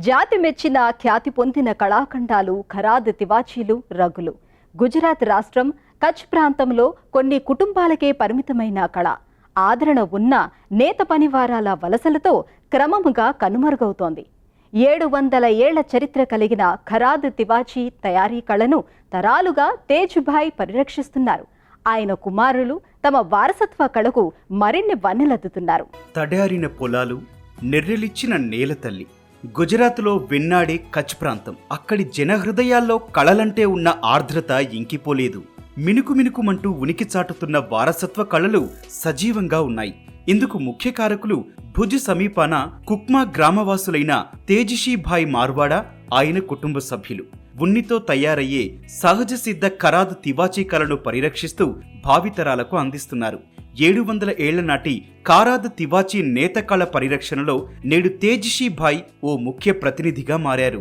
జాతి మెచ్చిన ఖ్యాతి పొందిన కళాఖండాలు ఖరాద్ తివాచీలు రగ్గులు. గుజరాత్ రాష్ట్రం కచ్ ప్రాంతంలో కొన్ని కుటుంబాలకే పరిమితమైన కళ ఆదరణ ఉన్న నేత పనివారాల వలసలతో క్రమముగా కనుమరుగవుతోంది. 700 ఏళ్ల చరిత్ర కలిగిన ఖరాద్ తివాచీ తయారీ కళను తరాలుగా తేజ్భాయ్ పరిరక్షిస్తున్నారు. ఆయన కుమారులు తమ వారసత్వ కళకు మరిన్ని వన్నెలద్దుతున్నారు. తడారిన పొలాలు, నెర్రెలిచ్చిన నేల తల్లి. గుజరాత్లో వెన్నాడే కచ్ ప్రాంతం. అక్కడి జనహృదయాల్లో కళలంటే ఉన్న ఆర్ద్రత ఇంకిపోలేదు. మినుకుమినుకుమంటూ ఉనికి చాటుతున్న వారసత్వ కళలు సజీవంగా ఉన్నాయి. ఇందుకు ముఖ్య కారకులు భుజ్ సమీపాన కుక్మా గ్రామవాసులైన తేజషీభాయ్ మార్వాడా, ఆయన కుటుంబ సభ్యులు. ఉన్నితో తయారయ్యే సహజ సిద్ధ ఖరాద్ తివాచీ కళను పరిరక్షిస్తూ భావితరాలకు అందిస్తున్నారు. 700 ఏళ్ల నాటి ఖరాద్ తివాచీ నేత కళ పరిరక్షణలో నేడు తేజషీభాయ్ ఓ ముఖ్య ప్రతినిధిగా మారారు.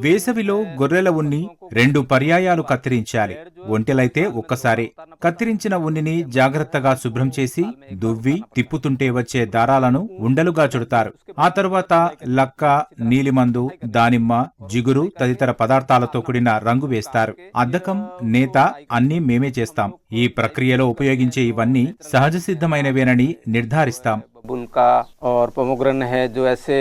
వేసవిలో గొర్రెల ఉన్ని 2 పర్యాయాలు కత్తిరించాలి. ఒంటెలైతే ఒక్కసారి. కత్తిరించిన ఉన్నిని జాగ్రత్తగా శుభ్రం చేసి దువ్వి తిప్పుతుంటే వచ్చే దారాలను ఉండలుగా చుడతారు. ఆ తరువాత లక్క, నీలిమందు, దానిమ్మ, జిగురు తదితర పదార్థాలతో కూడిన రంగు వేస్తారు. అద్దకం, నేత అన్నీ మేమే చేస్తాం. ఈ ప్రక్రియలో ఉపయోగించే ఇవన్నీ సహజ సిద్ధమైనవేనని నిర్ధారిస్తాం. उनका और पोमोग्रेन है जो ऐसे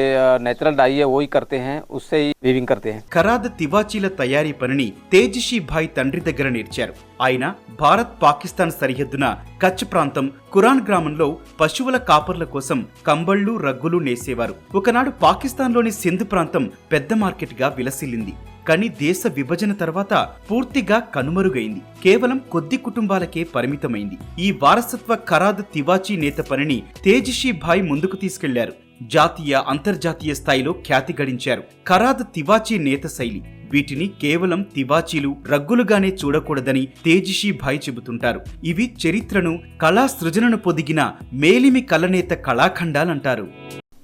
नेचुरल डाई है वो ही करते हैं, उससे ही वीविंग करते हैं. ఖరాద్ తివాచీల తయారీ పనిని తేజషీభాయ్ తండ్రి దగ్గర నేర్చారు. ఆయన భారత్ పాకిస్తాన్ సరిహద్దున కచ్ ప్రాంతం కురాన్ గ్రామంలో పశువుల కాపర్ల కోసం కంబళ్లు, రగ్గులు నేసేవారు. ఒకనాడు పాకిస్తాన్లోని సింధ్ ప్రాంతం పెద్ద మార్కెట్గా విలసిల్లింది. కానీ దేశ విభజన తర్వాత పూర్తిగా కనుమరుగైంది. కేవలం కొద్ది కుటుంబాలకే పరిమితమైంది. ఈ వారసత్వ ఖరాద్ తివాచీ నేత పనిని తేజషీభాయ్ ముందుకు తీసుకెళ్లారు. జాతీయ, అంతర్జాతీయ స్థాయిలో ఖ్యాతి గడించారు. ఖరాద్ తివాచీ నేత శైలి. వీటిని కేవలం తివాచీలు, రగ్గులుగానే చూడకూడదని తేజషీభాయ్ చెబుతుంటారు. ఇవి చరిత్రను, కళా సృజనను పొదిగిన మేలిమి కళనేత కళాఖండాలంటారు.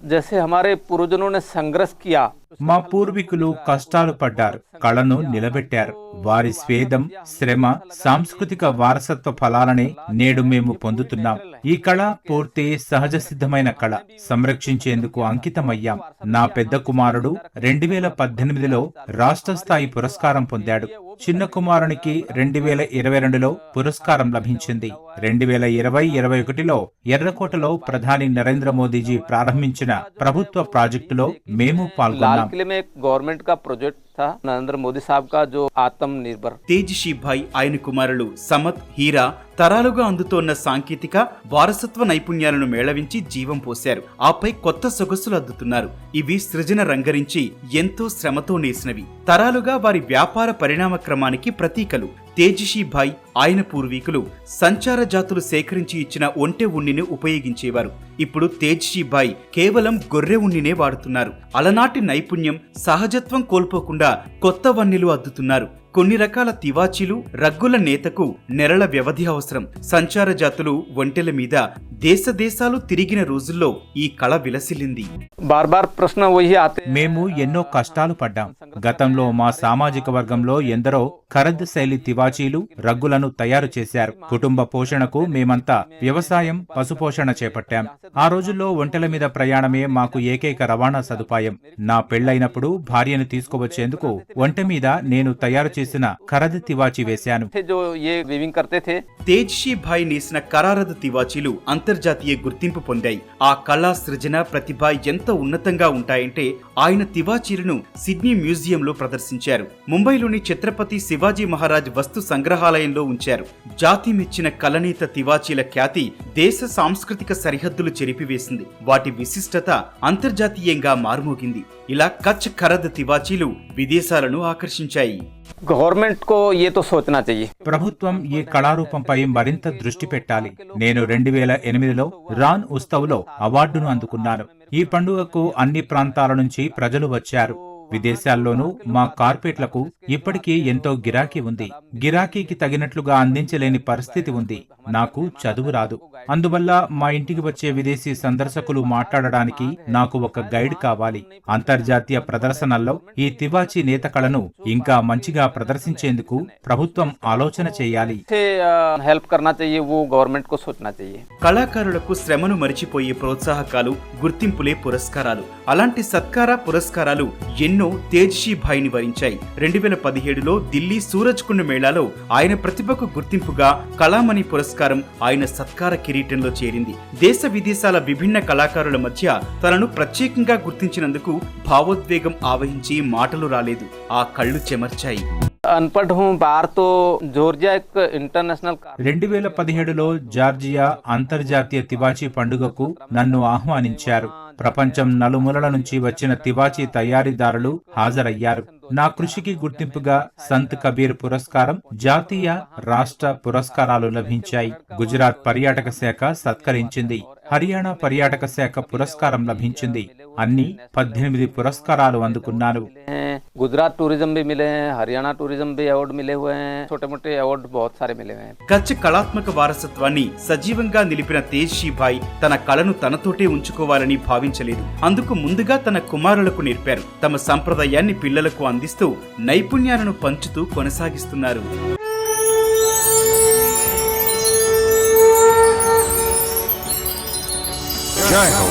जैसे हमारे पूर्वजों ने संघर्ष किया, మా పూర్వీకులు కష్టాలు పడ్డారు, కళను నిలబెట్టారు. వారి స్వేదం, శ్రమ, సాంస్కృతిక వారసత్వ ఫలాలనే నేడు మేము పొందుతున్నాం. ఈ కళ పూర్తి సహజ సిద్ధమైన కళ. సంరక్షించేందుకు అంకితమయ్యాం. నా పెద్ద కుమారుడు 2018లో రాష్ట్ర స్థాయి పురస్కారం పొందాడు. చిన్న కుమారునికి 2022లో పురస్కారం లభించింది. 2020-21లో ఎర్రకోటలో ప్రధాని నరేంద్ర మోదీజీ ప్రారంభించిన ప్రభుత్వ ప్రాజెక్టులో మేము పాల్గొన్నాం. किले में एक गवर्नमेंट का प्रोजेक्ट था, नरेंद्र मोदी साहब का, जो आत्मनिर्भर. తేజషీభాయ్, ఆయన కుమారులు సమత్, హీరా తరాలుగా అందుతోన్న సాంకేతిక వారసత్వ నైపుణ్యాలను మేళవించి జీవం పోశారు. ఆపై కొత్త సొగసులు అద్దుతున్నారు. ఇవి సృజన రంగరించి ఎంతో శ్రమతో నేసినవి. తరాలుగా వారి వ్యాపార పరిణామ క్రమానికి ప్రతీకలు. తేజషీభాయ్, ఆయన పూర్వీకులు సంచార జాతులు సేకరించి ఇచ్చిన ఒంటె ఉన్నిని ఉపయోగించేవారు. ఇప్పుడు తేజషీభాయ్ కేవలం గొర్రె ఉన్నినే వాడుతున్నారు. అలనాటి నైపుణ్యం, సహజత్వం కోల్పోకుండా కొత్త వన్నెలు అద్దుతున్నారు. కొన్ని రకాల తివాచీలు, రగ్గుల నేతకు నెరల వ్యవధి అవసరం. సంచార జాతులు, ఒంటెల మీద దేశ దేశాలు తిరిగిన రోజుల్లో ఈ కళ విలసిల్లింది. बार बार प्रश्न वही आते. మేము ఎన్నో కష్టాలు పడ్డాం. గతంలో మా సామాజిక వర్గంలో ఎందరో ఖరద్ శైలి తివాచీలు, రగ్గులను తయారు చేశారు. కుటుంబ పోషణకు మేమంతా వ్యవసాయం, పశుపోషణ చేపట్టాం. ఆ రోజుల్లో ఒంటెల మీద ప్రయాణమే మాకు ఏకైక రవాణా సదుపాయం. నా పెళ్లైనప్పుడు భార్యను తీసుకువచ్చేందుకు ఒంటె మీద నేను తయారు చేసిన ఖరద్ తివాచీ వేశాను. जो ये वीविंग करते थे. తేజషీభాయ్ నేసిన ఖరాద్ తివాచీలు అంతర్జాతీయ గుర్తింపు పొందాయి. ఆ కళా సృజన, ప్రతిభ ఎంత ఉన్నతంగా ఉంటాయంటే ఆయన తివాచీలను సిడ్నీ మ్యూజియంలో ప్రదర్శించారు. ముంబైలోని ఛత్రపతి శివాజీ మహారాజ్ వస్తు సంగ్రహాలయంలో ఉంచారు. జాతి మెచ్చిన కళనేత తివాచీల ఖ్యాతి దేశ సాంస్కృతిక సరిహద్దులు చెరిపివేసింది. వాటి విశిష్టత అంతర్జాతీయంగా మారుమోగింది. ఇలా కచ్ ఖరద్ తివాచీలు విదేశాలను ఆకర్షించాయి. गवर्नमेंट को ये तो सोचना चाहिए. ప్రభుత్వం ఈ కళారూపంపై మరింత దృష్టి పెట్టాలి. నేను 2008లో రాన్ ఉత్సవ్లో అవార్డును అందుకున్నాను. ఈ పండుగకు అన్ని ప్రాంతాల నుంచి ప్రజలు వచ్చారు. విదేశాల్లోనూ మా కార్పెట్లకు ఇప్పటికీ ఎంతో గిరాకీ ఉంది. గిరాకీకి తగినట్లుగా అందించలేని పరిస్థితి ఉంది. నాకు చదువు రాదు. అందువల్ల మా ఇంటికి వచ్చే విదేశీ సందర్శకులు మాట్లాడడానికి నాకు ఒక గైడ్ కావాలి. అంతర్జాతీయ ప్రదర్శనల్లో ఈ తివాచీ నేత కళను ఇంకా మంచిగా ప్రదర్శించేందుకు ప్రభుత్వం ఆలోచన చేయాలి. हेल्प करना चाहिए, वो गवर्नमेंट को सोचना चाहिए. కళాకారులకు శ్రమను మరిచిపోయే ప్రోత్సాహకాలు, గుర్తింపులే పురస్కారాలు. అలాంటి సత్కార పురస్కారాలు ఎన్నో తేజస్వి భాయ్ని వరించాయి. 2017లో ఢిల్లీ సూరజ్ కుండ్ మేళాలో ఆయన ప్రతిభకు గుర్తింపుగా కళామణి పురస్కారం ఆయన సత్కార కిరీటంలో చేరింది. దేశ విదేశాల విభిన్న కళాకారుల మధ్య తనను ప్రత్యేకంగా గుర్తించినందుకు భావోద్వేగం ఆవహించి మాటలు రాలేదు. ఆ కళ్ళు చెమర్చాయి. अनपढ़ हूँ बाहर तो जॉर्जिया एक इंटरनेशनल 2017లో జార్జియా అంతర్జాతీయ తివాచీ పండుగకు నన్ను ఆహ్వానించారు. ప్రపంచం నలుమూలల నుంచి వచ్చిన తివాచీ తయారీదారులు హాజరయ్యారు. నా కృషికి గుర్తింపుగా సంత్ కబీర్ పురస్కారం, జాతీయ, రాష్ట్ర పురస్కారాలు లభించాయి. గుజరాత్ పర్యాటక శాఖ సత్కరించింది. హర్యానా పర్యాటక శాఖ పురస్కారం లభించింది. అన్ని 18 పురస్కారాలు అందుకున్నాను. गुजरात टूरिज्म भी मिले हैं, हरियाणा टूरिज्म भी अवार्ड मिले हुए हैं, छोटे मोटे अवार्ड बहुत सारे मिले हुए हैं. కచ్ కళాత్మక వారసత్వాన్ని సజీవంగా నిలిపిన తేజస్వి భాయ్ తన కళను తనతోటే ఉంచుకోవాలని భావించలేదు. అందుకు ముందుగా తన కుమారులకు నేర్పారు. తమ సంప్రదాయాన్ని పిల్లలకు అందిస్తూ నైపుణ్యాలను పంచుతూ కొనసాగిస్తున్నారు. జై హో.